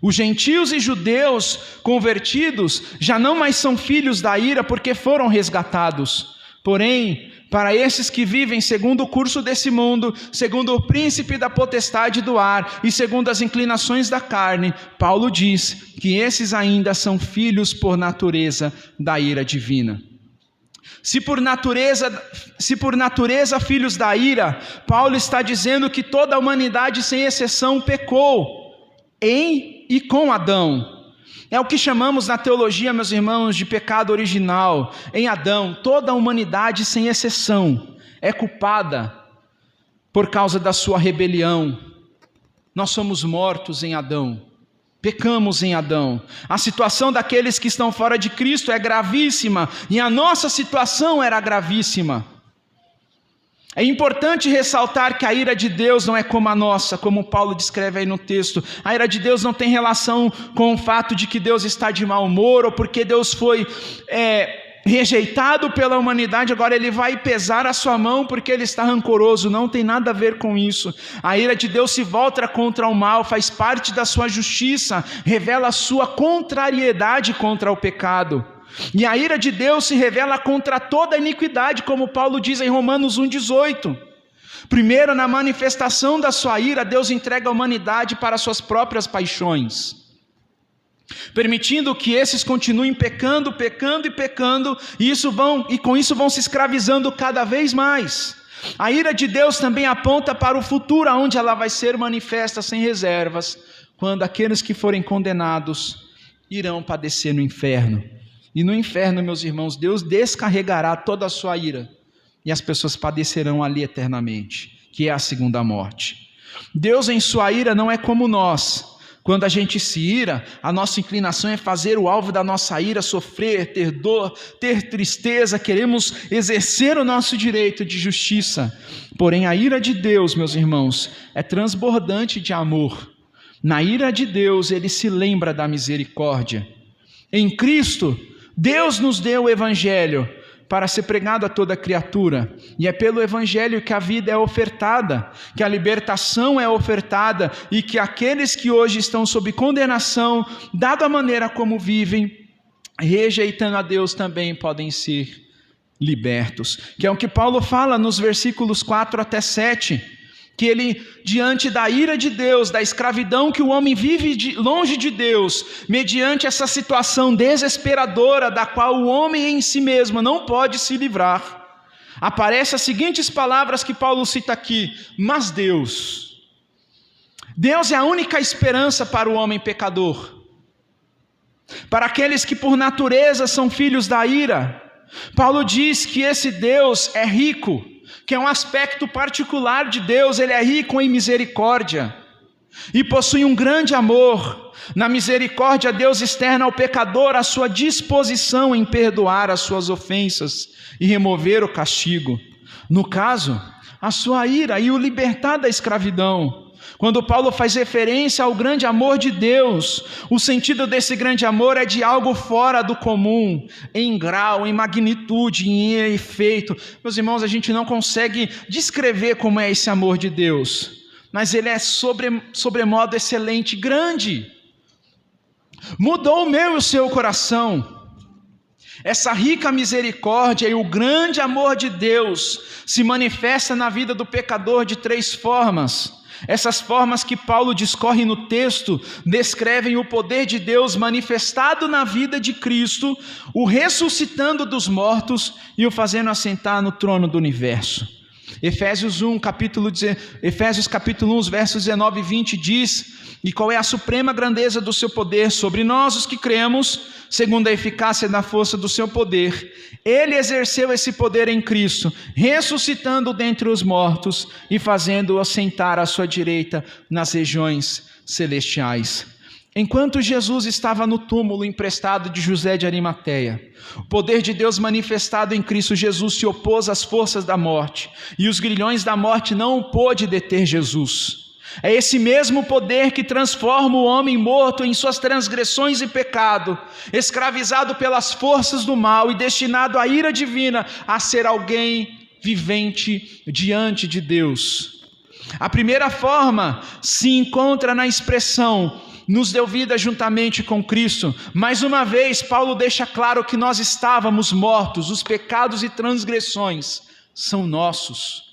Os gentios e judeus convertidos já não mais são filhos da ira porque foram resgatados. Porém, para esses que vivem segundo o curso desse mundo, segundo o príncipe da potestade do ar e segundo as inclinações da carne, Paulo diz que esses ainda são filhos por natureza da ira divina. Se por natureza filhos da ira, Paulo está dizendo que toda a humanidade sem exceção pecou e com Adão. É o que chamamos na teologia, meus irmãos, de pecado original. Em Adão, toda a humanidade sem exceção é culpada por causa da sua rebelião. Nós somos mortos em Adão. Pecamos em Adão. A situação daqueles que estão fora de Cristo é gravíssima, e a nossa situação era gravíssima. É importante ressaltar que a ira de Deus não é como a nossa, como Paulo descreve aí no texto. A ira de Deus não tem relação com o fato de que Deus está de mau humor, ou porque Deus foi rejeitado pela humanidade, agora ele vai pesar a sua mão porque ele está rancoroso. Não tem nada a ver com isso. A ira de Deus se volta contra o mal, faz parte da sua justiça, revela a sua contrariedade contra o pecado. E a ira de Deus se revela contra toda a iniquidade, como Paulo diz em Romanos 1,18. Primeiro, na manifestação da sua ira, Deus entrega a humanidade para suas próprias paixões, permitindo que esses continuem pecando, e com isso vão se escravizando cada vez mais. A ira de Deus também aponta para o futuro, onde ela vai ser manifesta sem reservas, quando aqueles que forem condenados irão padecer no inferno. E no inferno, meus irmãos, Deus descarregará toda a sua ira, e as pessoas padecerão ali eternamente, que é a segunda morte. Deus em sua ira não é como nós. Quando a gente se ira, a nossa inclinação é fazer o alvo da nossa ira sofrer, ter dor, ter tristeza, queremos exercer o nosso direito de justiça. Porém, a ira de Deus, meus irmãos, é transbordante de amor. Na ira de Deus, ele se lembra da misericórdia. Em Cristo, Deus nos deu o Evangelho para ser pregado a toda criatura, e é pelo Evangelho que a vida é ofertada, que a libertação é ofertada, e que aqueles que hoje estão sob condenação, dada a maneira como vivem, rejeitando a Deus, também podem ser libertos, que é o que Paulo fala nos versículos 4 até 7, que ele, diante da ira de Deus, da escravidão que o homem vive longe de Deus, mediante essa situação desesperadora da qual o homem em si mesmo não pode se livrar, aparecem as seguintes palavras que Paulo cita aqui: mas Deus é a única esperança para o homem pecador, para aqueles que por natureza são filhos da ira. Paulo diz que esse Deus é rico, que é um aspecto particular de Deus. Ele é rico em misericórdia e possui um grande amor. Na misericórdia, Deus externa ao pecador a sua disposição em perdoar as suas ofensas e remover o castigo. No caso, a sua ira, e o libertar da escravidão. Quando Paulo faz referência ao grande amor de Deus, o sentido desse grande amor é de algo fora do comum, em grau, em magnitude, em efeito. Meus irmãos, a gente não consegue descrever como é esse amor de Deus, mas ele é sobremodo excelente, grande. Mudou o meu e o seu coração. Essa rica misericórdia e o grande amor de Deus se manifesta na vida do pecador de 3 formas. Essas formas que Paulo discorre no texto descrevem o poder de Deus manifestado na vida de Cristo, o ressuscitando dos mortos e o fazendo assentar no trono do universo. Efésios capítulo 1, versos 19 e 20 diz: e qual é a suprema grandeza do seu poder sobre nós os que cremos, segundo a eficácia da força do seu poder. Ele exerceu esse poder em Cristo, ressuscitando dentre os mortos e fazendo-o assentar à sua direita nas regiões celestiais. Enquanto Jesus estava no túmulo emprestado de José de Arimateia, o poder de Deus manifestado em Cristo Jesus se opôs às forças da morte, e os grilhões da morte não pôde deter Jesus. É esse mesmo poder que transforma o homem morto em suas transgressões e pecado, escravizado pelas forças do mal e destinado à ira divina, a ser alguém vivente diante de Deus. A primeira forma se encontra na expressão: nos deu vida juntamente com Cristo. Mais uma vez, Paulo deixa claro que nós estávamos mortos, os pecados e transgressões são nossos.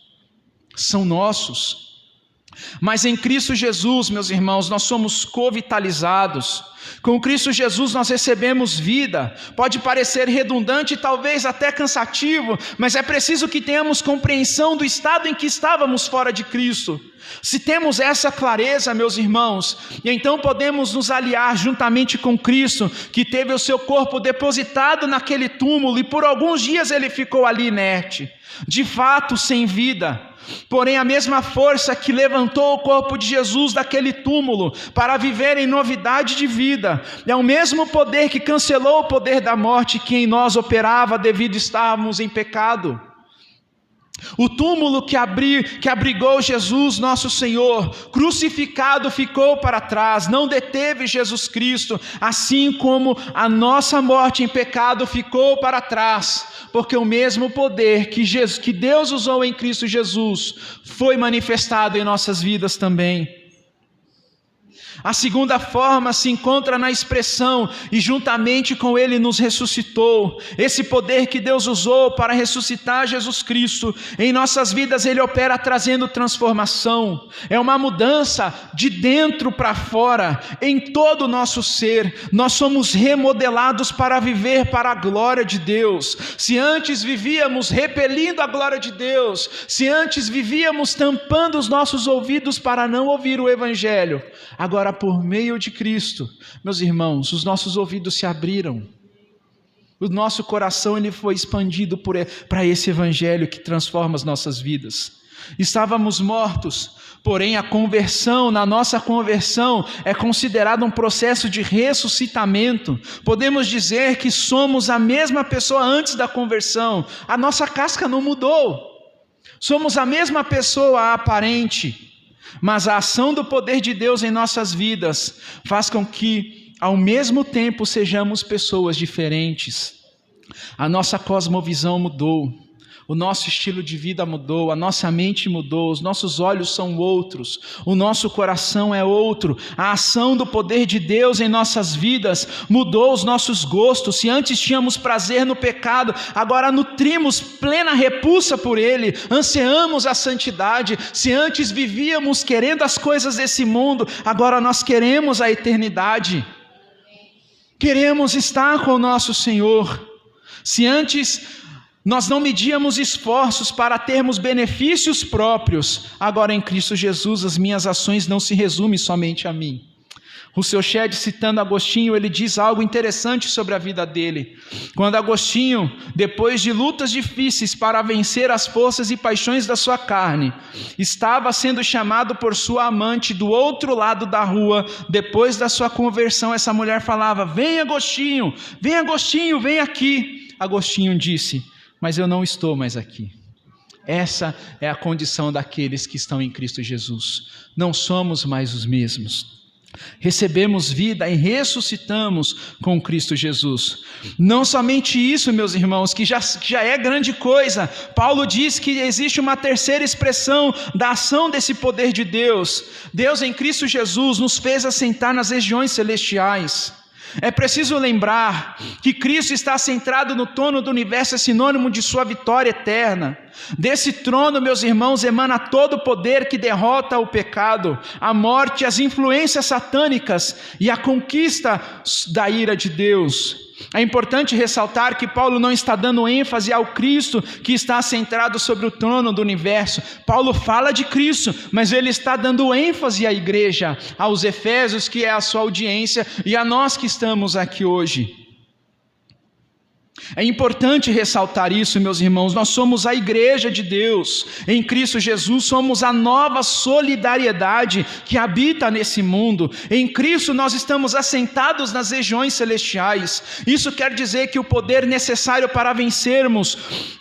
Mas em Cristo Jesus, meus irmãos, nós somos covitalizados. Com Cristo Jesus nós recebemos vida. Pode parecer redundante e talvez até cansativo, mas é preciso que tenhamos compreensão do estado em que estávamos fora de Cristo. Se temos essa clareza, meus irmãos, e então podemos nos aliar juntamente com Cristo, que teve o seu corpo depositado naquele túmulo e por alguns dias ele ficou ali inerte, de fato sem vida. Porém, a mesma força que levantou o corpo de Jesus daquele túmulo para viver em novidade de vida, é o mesmo poder que cancelou o poder da morte que em nós operava devido estarmos em pecado. O túmulo que abrigou Jesus, nosso Senhor, crucificado, ficou para trás, não deteve Jesus Cristo, assim como a nossa morte em pecado ficou para trás, porque o mesmo poder que Deus usou em Cristo Jesus foi manifestado em nossas vidas também. A segunda forma se encontra na expressão, e juntamente com Ele nos ressuscitou. Esse poder que Deus usou para ressuscitar Jesus Cristo, em nossas vidas Ele opera trazendo transformação. É uma mudança de dentro para fora, em todo o nosso ser. Nós somos remodelados para viver para a glória de Deus. Se antes vivíamos repelindo a glória de Deus, se antes vivíamos tampando os nossos ouvidos para não ouvir o Evangelho, agora por meio de Cristo, meus irmãos, os nossos ouvidos se abriram, o nosso coração ele foi expandido para esse Evangelho que transforma as nossas vidas. Estávamos mortos, porém na nossa conversão é considerado um processo de ressuscitamento. Podemos dizer que somos a mesma pessoa antes da conversão, a nossa casca não mudou, somos a mesma pessoa aparente, mas a ação do poder de Deus em nossas vidas faz com que, ao mesmo tempo, sejamos pessoas diferentes. A nossa cosmovisão mudou, o nosso estilo de vida mudou, a nossa mente mudou, os nossos olhos são outros, o nosso coração é outro. A ação do poder de Deus em nossas vidas mudou os nossos gostos. Se antes tínhamos prazer no pecado, agora nutrimos plena repulsa por ele, ansiamos a santidade. Se antes vivíamos querendo as coisas desse mundo, agora nós queremos a eternidade, queremos estar com o nosso Senhor. Se antes nós não medíamos esforços para termos benefícios próprios, agora em Cristo Jesus as minhas ações não se resumem somente a mim. Rousseau Shedd, citando Agostinho, ele diz algo interessante sobre a vida dele. Quando Agostinho, depois de lutas difíceis para vencer as forças e paixões da sua carne, estava sendo chamado por sua amante do outro lado da rua, depois da sua conversão, essa mulher falava: vem Agostinho, vem aqui. Agostinho disse: mas eu não estou mais aqui. Essa é a condição daqueles que estão em Cristo Jesus. Não somos mais os mesmos. Recebemos vida e ressuscitamos com Cristo Jesus. Não somente isso, meus irmãos, que já é grande coisa. Paulo diz que existe uma terceira expressão da ação desse poder de Deus. Deus em Cristo Jesus nos fez assentar nas regiões celestiais. É preciso lembrar que Cristo está centrado no trono do universo, é sinônimo de sua vitória eterna. Desse trono, meus irmãos, emana todo o poder que derrota o pecado, a morte, as influências satânicas e a conquista da ira de Deus. É importante ressaltar que Paulo não está dando ênfase ao Cristo que está centrado sobre o trono do universo. Paulo fala de Cristo, mas ele está dando ênfase à igreja, aos Efésios, que é a sua audiência, e a nós que estamos aqui hoje. É importante ressaltar isso, meus irmãos. Nós somos a igreja de Deus, em Cristo Jesus somos a nova solidariedade que habita nesse mundo. Em Cristo nós estamos assentados nas regiões celestiais. Isso quer dizer que o poder necessário para vencermos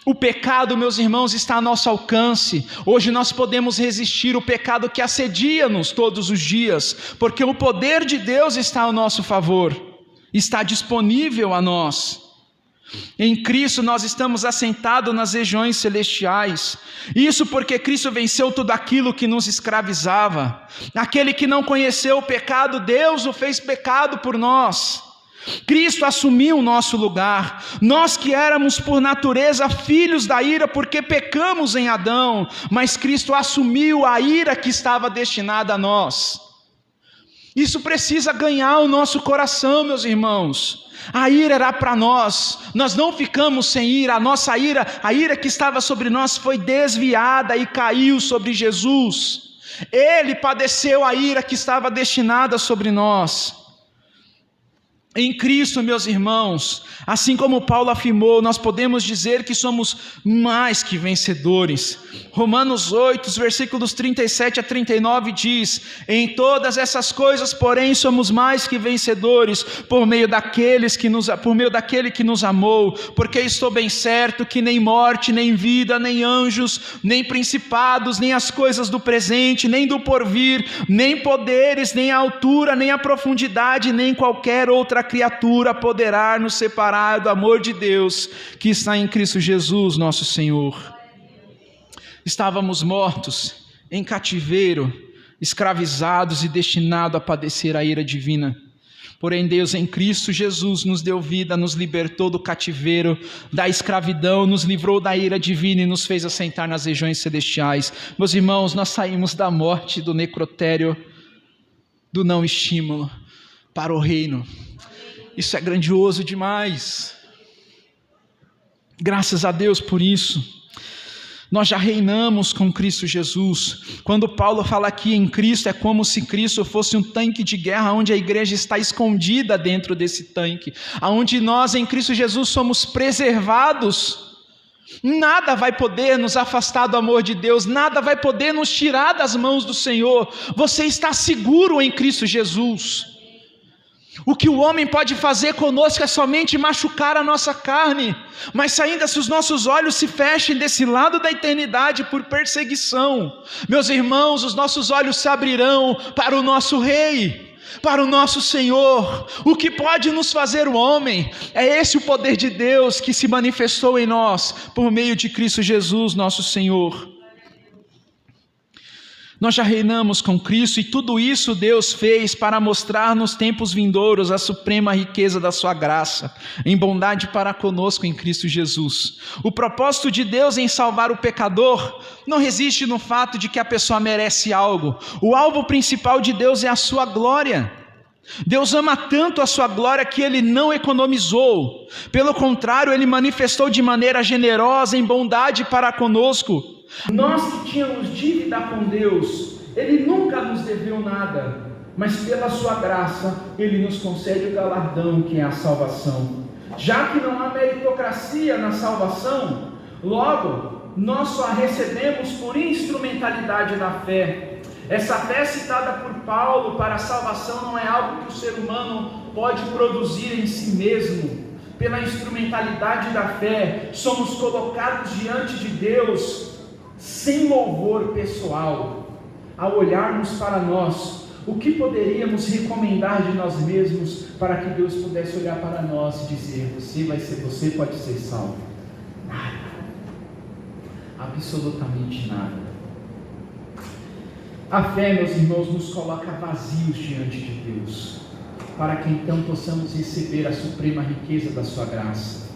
o pecado, meus irmãos, está a nosso alcance. Hoje nós podemos resistir o pecado que assedia-nos todos os dias, porque o poder de Deus está ao nosso favor, está disponível a nós. Em Cristo nós estamos assentados nas regiões celestiais. Isso porque Cristo venceu tudo aquilo que nos escravizava. Aquele que não conheceu o pecado, Deus o fez pecado por nós. Cristo assumiu o nosso lugar. Nós que éramos por natureza filhos da ira porque pecamos em Adão, mas Cristo assumiu a ira que estava destinada a nós. Isso precisa ganhar o nosso coração, meus irmãos. A ira era para nós não ficamos sem ira, a ira que estava sobre nós foi desviada e caiu sobre Jesus. Ele padeceu a ira que estava destinada sobre nós. Em Cristo, meus irmãos, assim como Paulo afirmou, nós podemos dizer que somos mais que vencedores. Romanos 8, versículos 37 a 39 diz: em todas essas coisas, porém, somos mais que vencedores, por meio daquele que nos amou, porque estou bem certo que nem morte, nem vida, nem anjos, nem principados, nem as coisas do presente, nem do porvir, nem poderes, nem a altura, nem a profundidade, nem qualquer outra criatura poderá nos separar do amor de Deus que está em Cristo Jesus, nosso Senhor. Estávamos mortos, em cativeiro, escravizados e destinados a padecer a ira divina. Porém, Deus em Cristo Jesus nos deu vida, nos libertou do cativeiro, da escravidão, nos livrou da ira divina e nos fez assentar nas regiões celestiais. Meus irmãos, nós saímos da morte, do necrotério, do não estímulo, para o reino. Isso é grandioso demais. Graças a Deus por isso. Nós já reinamos com Cristo Jesus. Quando Paulo fala aqui em Cristo, é como se Cristo fosse um tanque de guerra, onde a igreja está escondida dentro desse tanque, onde nós em Cristo Jesus somos preservados. Nada vai poder nos afastar do amor de Deus, nada vai poder nos tirar das mãos do Senhor. Você está seguro em Cristo Jesus. O que o homem pode fazer conosco é somente machucar a nossa carne, mas ainda se os nossos olhos se fechem desse lado da eternidade por perseguição, meus irmãos, os nossos olhos se abrirão para o nosso Rei, para o nosso Senhor. O que pode nos fazer o homem? É esse o poder de Deus que se manifestou em nós por meio de Cristo Jesus, nosso Senhor. Nós já reinamos com Cristo e tudo isso Deus fez para mostrar nos tempos vindouros a suprema riqueza da sua graça, em bondade para conosco em Cristo Jesus. O propósito de Deus em salvar o pecador não resiste no fato de que a pessoa merece algo. O alvo principal de Deus é a sua glória. Deus ama tanto a sua glória que Ele não economizou. Pelo contrário, Ele manifestou de maneira generosa em bondade para conosco. Nós que tínhamos dívida com Deus, Ele nunca nos deveu nada, mas pela sua graça, Ele nos concede o galardão que é a salvação. Já que não há meritocracia na salvação, logo, nós só a recebemos por instrumentalidade da fé. Essa fé citada por Paulo para a salvação não é algo que o ser humano pode produzir em si mesmo. Pela instrumentalidade da fé, somos colocados diante de Deus sem louvor pessoal. Ao olharmos para nós, o que poderíamos recomendar de nós mesmos para que Deus pudesse olhar para nós e dizer: você pode ser salvo? Nada, absolutamente nada. A fé, meus irmãos, nos coloca vazios diante de Deus, para que então possamos receber a suprema riqueza da sua graça.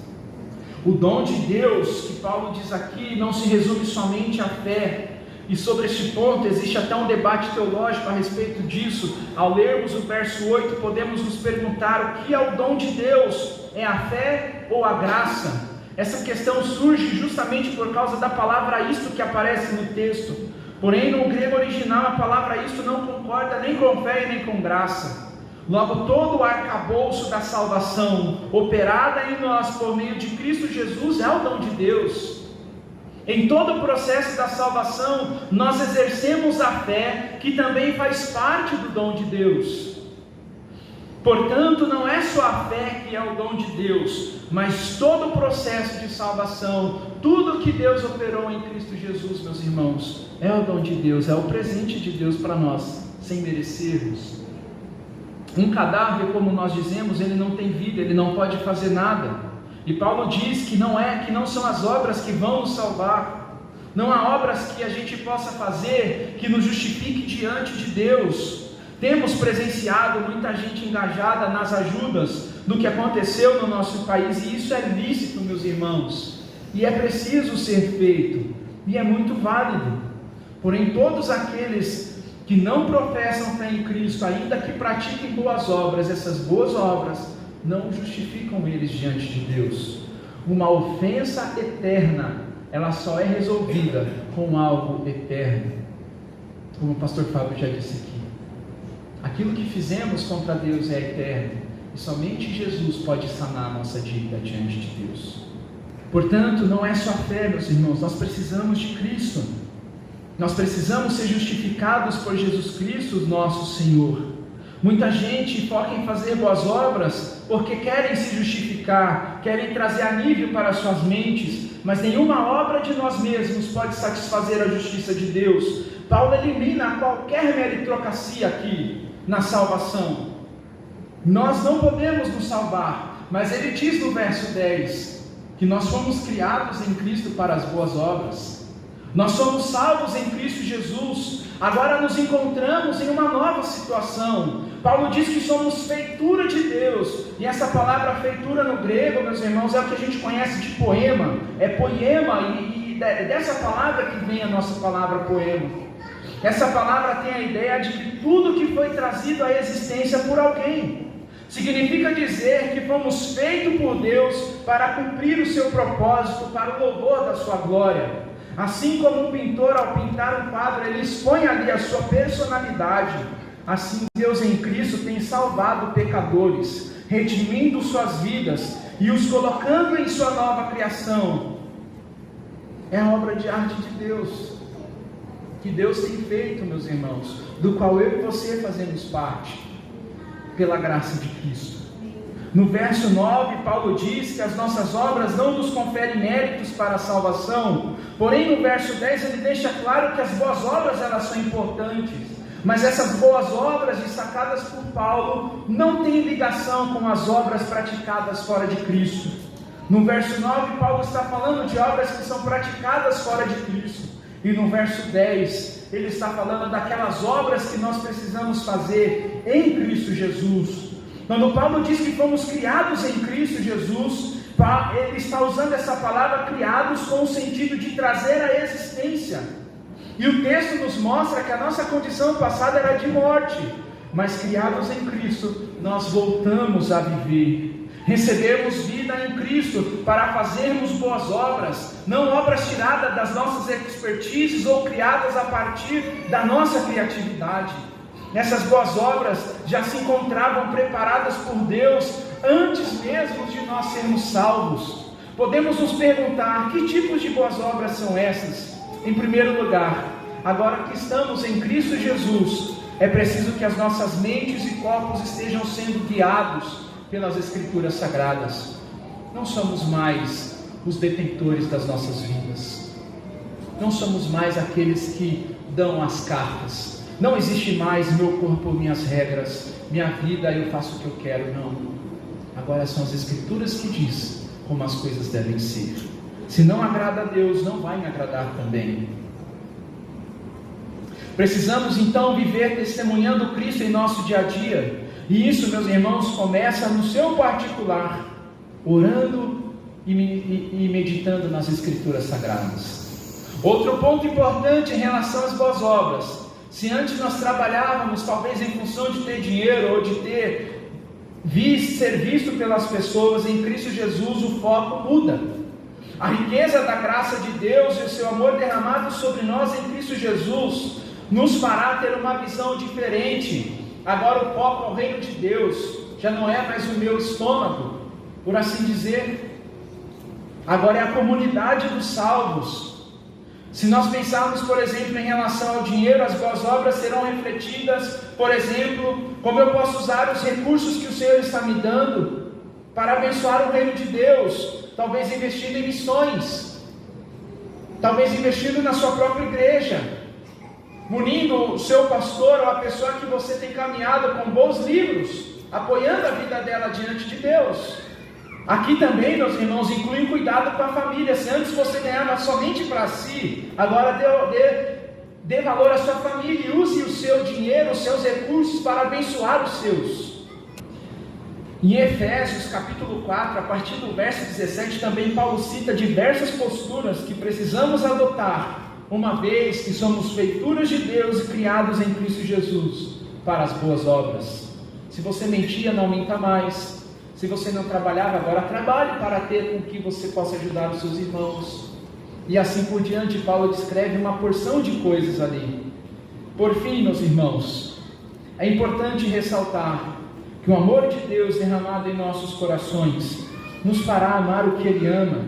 O dom de Deus, que Paulo diz aqui, não se resume somente à fé, e sobre este ponto existe até um debate teológico a respeito disso. Ao lermos o verso 8, podemos nos perguntar: o que é o dom de Deus? É a fé ou a graça? Essa questão surge justamente por causa da palavra isto que aparece no texto. Porém, no grego original, a palavra isto não concorda nem com fé e nem com graça. Logo, todo o arcabouço da salvação, operada em nós por meio de Cristo Jesus, é o dom de Deus. Em todo o processo da salvação, nós exercemos a fé, que também faz parte do dom de Deus. Portanto, não é só a fé que é o dom de Deus, mas todo o processo de salvação, tudo que Deus operou em Cristo Jesus, meus irmãos, é o dom de Deus, é o presente de Deus para nós, sem merecermos. Um cadáver, como nós dizemos, ele não tem vida, ele não pode fazer nada. E Paulo diz que não são as obras que vão nos salvar. Não há obras que a gente possa fazer que nos justifique diante de Deus. Temos presenciado muita gente engajada nas ajudas do que aconteceu no nosso país, e isso é lícito, meus irmãos, e é preciso ser feito, e é muito válido. Porém, todos aqueles que não professam fé em Cristo, ainda que pratiquem boas obras, essas boas obras não justificam eles diante de Deus. Uma ofensa eterna, ela só é resolvida com algo eterno. Como o pastor Fábio já disse aqui, aquilo que fizemos contra Deus é eterno, E somente Jesus pode sanar a nossa dívida diante de Deus. Portanto, não é só fé, meus irmãos, nós precisamos de Cristo. Nós precisamos ser justificados por Jesus Cristo, nosso Senhor. Muita gente foca em fazer boas obras porque querem se justificar, querem trazer alívio para suas mentes, mas nenhuma obra de nós mesmos pode satisfazer a justiça de Deus. Paulo elimina qualquer meritocracia aqui na salvação. Nós não podemos nos salvar, mas ele diz no verso 10 que nós fomos criados em Cristo para as boas obras. Nós somos salvos em Cristo Jesus. Agora nos encontramos em uma nova situação. Paulo diz que somos feitura de Deus. E essa palavra feitura no grego, meus irmãos, é o que a gente conhece de poema. É poema, e dessa palavra que vem a nossa palavra poema. Essa palavra tem a ideia de que tudo que foi trazido à existência por alguém. Significa dizer que fomos feitos por Deus para cumprir o seu propósito, para o louvor da sua glória. Assim como um pintor, ao pintar um quadro, ele expõe ali a sua personalidade, assim Deus em Cristo tem salvado pecadores, redimindo suas vidas e os colocando em sua nova criação. É a obra de arte de Deus, que Deus tem feito, meus irmãos, do qual eu e você fazemos parte, pela graça de Cristo. No verso 9, Paulo diz que as nossas obras não nos conferem méritos para a salvação, porém no verso 10 ele deixa claro que as boas obras elas são importantes, mas essas boas obras destacadas por Paulo não têm ligação com as obras praticadas fora de Cristo. No verso 9, Paulo está falando de obras que são praticadas fora de Cristo, e no verso 10, ele está falando daquelas obras que nós precisamos fazer em Cristo Jesus. Quando Paulo diz que fomos criados em Cristo Jesus, ele está usando essa palavra criados com o sentido de trazer à existência. E o texto nos mostra que a nossa condição passada era de morte, mas criados em Cristo, nós voltamos a viver. Recebemos vida em Cristo para fazermos boas obras, não obras tiradas das nossas expertises ou criadas a partir da nossa criatividade. Essas boas obras já se encontravam preparadas por Deus antes mesmo de nós sermos salvos. Podemos nos perguntar: que tipos de boas obras são essas? Em primeiro lugar, agora que estamos em Cristo Jesus, é preciso que as nossas mentes e corpos estejam sendo guiados pelas Escrituras Sagradas. Não somos mais os detentores das nossas vidas. Não somos mais aqueles que dão as cartas. Não existe mais meu corpo, minhas regras, minha vida, eu faço o que eu quero. Não. Agora são as Escrituras que diz como as coisas devem ser. Se não agrada a Deus, não vai me agradar também. Precisamos então viver testemunhando Cristo em nosso dia a dia. E isso, meus irmãos, começa no seu particular, orando e meditando nas Escrituras Sagradas. Outro ponto importante em relação às boas obras: se antes nós trabalhávamos talvez em função de ter dinheiro ou de ser visto pelas pessoas, em Cristo Jesus o foco muda. A riqueza da graça de Deus e o seu amor derramado sobre nós em Cristo Jesus nos fará ter uma visão diferente. Agora o foco é o reino de Deus, já não é mais o meu estômago, por assim dizer. Agora é a comunidade dos salvos. Se nós pensarmos, por exemplo, em relação ao dinheiro, as boas obras serão refletidas, por exemplo, como eu posso usar os recursos que o Senhor está me dando para abençoar o reino de Deus, talvez investindo em missões, talvez investindo na sua própria igreja, munindo o seu pastor ou a pessoa que você tem caminhado com bons livros, apoiando a vida dela diante de Deus. Aqui também, meus irmãos, inclui cuidado com a família. Se antes você ganhava somente para si, agora dê valor à sua família e use o seu dinheiro, os seus recursos para abençoar os seus. Em Efésios capítulo 4, a partir do verso 17, também Paulo cita diversas posturas que precisamos adotar, uma vez que somos feituras de Deus e criados em Cristo Jesus para as boas obras. Se você mentia, não minta mais. Se você não trabalhava, agora trabalhe para ter com que você possa ajudar os seus irmãos. E assim por diante, Paulo descreve uma porção de coisas ali. Por fim, meus irmãos, é importante ressaltar que o amor de Deus derramado em nossos corações nos fará amar o que Ele ama.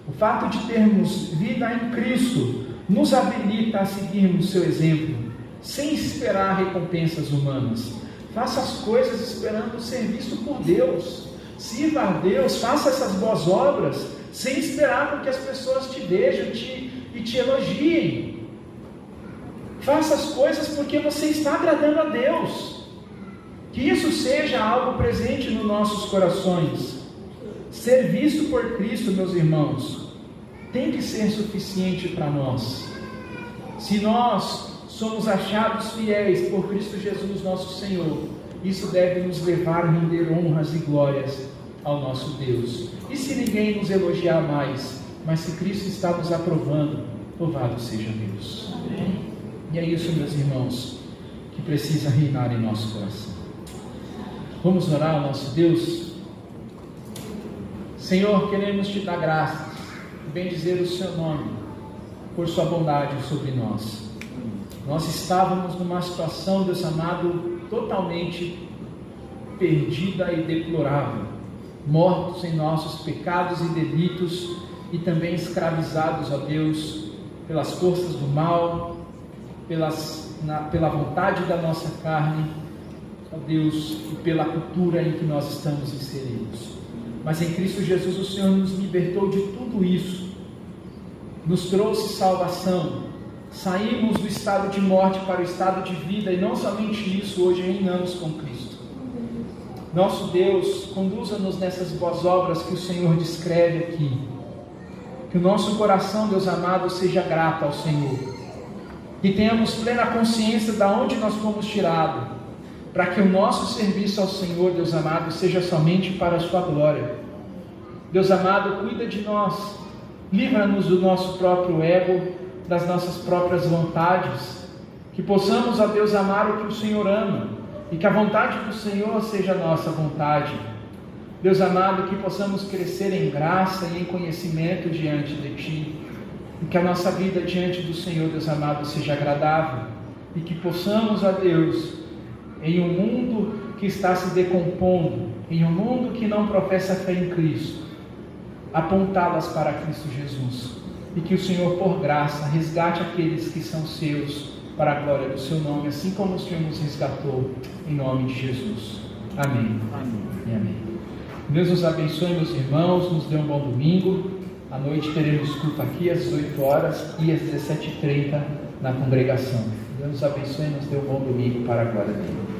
O fato de termos vida em Cristo nos habilita a seguirmos seu exemplo, sem esperar recompensas humanas. Faça as coisas esperando ser visto por Deus. Sirva a Deus, faça essas boas obras, sem esperar que as pessoas te vejam e te elogiem. Faça as coisas porque você está agradando a Deus. Que isso seja algo presente nos nossos corações. Ser visto por Cristo, meus irmãos, tem que ser suficiente para nós. Se nós somos achados fiéis por Cristo Jesus, nosso Senhor, isso deve nos levar a render honras e glórias ao nosso Deus. E se ninguém nos elogiar mais, mas se Cristo está nos aprovando, louvado seja Deus. Amém. E é isso, meus irmãos, que precisa reinar em nosso coração. Vamos orar ao nosso Deus? Senhor, queremos te dar graças e bendizer o seu nome por sua bondade sobre nós. Nós estávamos numa situação, Deus amado, totalmente perdida e deplorável, mortos em nossos pecados e delitos e também escravizados, ó Deus, pelas forças do mal, pela vontade da nossa carne, ó Deus, e pela cultura em que nós estamos inseridos. Mas em Cristo Jesus o Senhor nos libertou de tudo isso, nos trouxe salvação, saímos do estado de morte para o estado de vida, e não somente isso, hoje reinamos com Cristo. Nosso Deus, conduza-nos nessas boas obras que o Senhor descreve aqui, que o nosso coração, Deus amado, seja grato ao Senhor, que tenhamos plena consciência de onde nós fomos tirados, para que o nosso serviço ao Senhor, Deus amado, seja somente para a sua glória. Deus amado, cuida de nós, livra-nos do nosso próprio ego, das nossas próprias vontades, que possamos, ó Deus, amar o que o Senhor ama, e que a vontade do Senhor seja a nossa vontade. Deus amado, que possamos crescer em graça e em conhecimento diante de Ti, e que a nossa vida diante do Senhor, Deus amado, seja agradável, e que possamos, ó Deus, em um mundo que está se decompondo, em um mundo que não professa fé em Cristo, apontá-las para Cristo Jesus, e que o Senhor, por graça, resgate aqueles que são seus, para a glória do seu nome, assim como o Senhor nos resgatou, em nome de Jesus. Amém. Amém. E amém. Deus nos abençoe, meus irmãos, nos dê um bom domingo. À noite teremos culto aqui às 18 horas e às 17h30 na congregação. Deus nos abençoe e nos dê um bom domingo para a glória dele.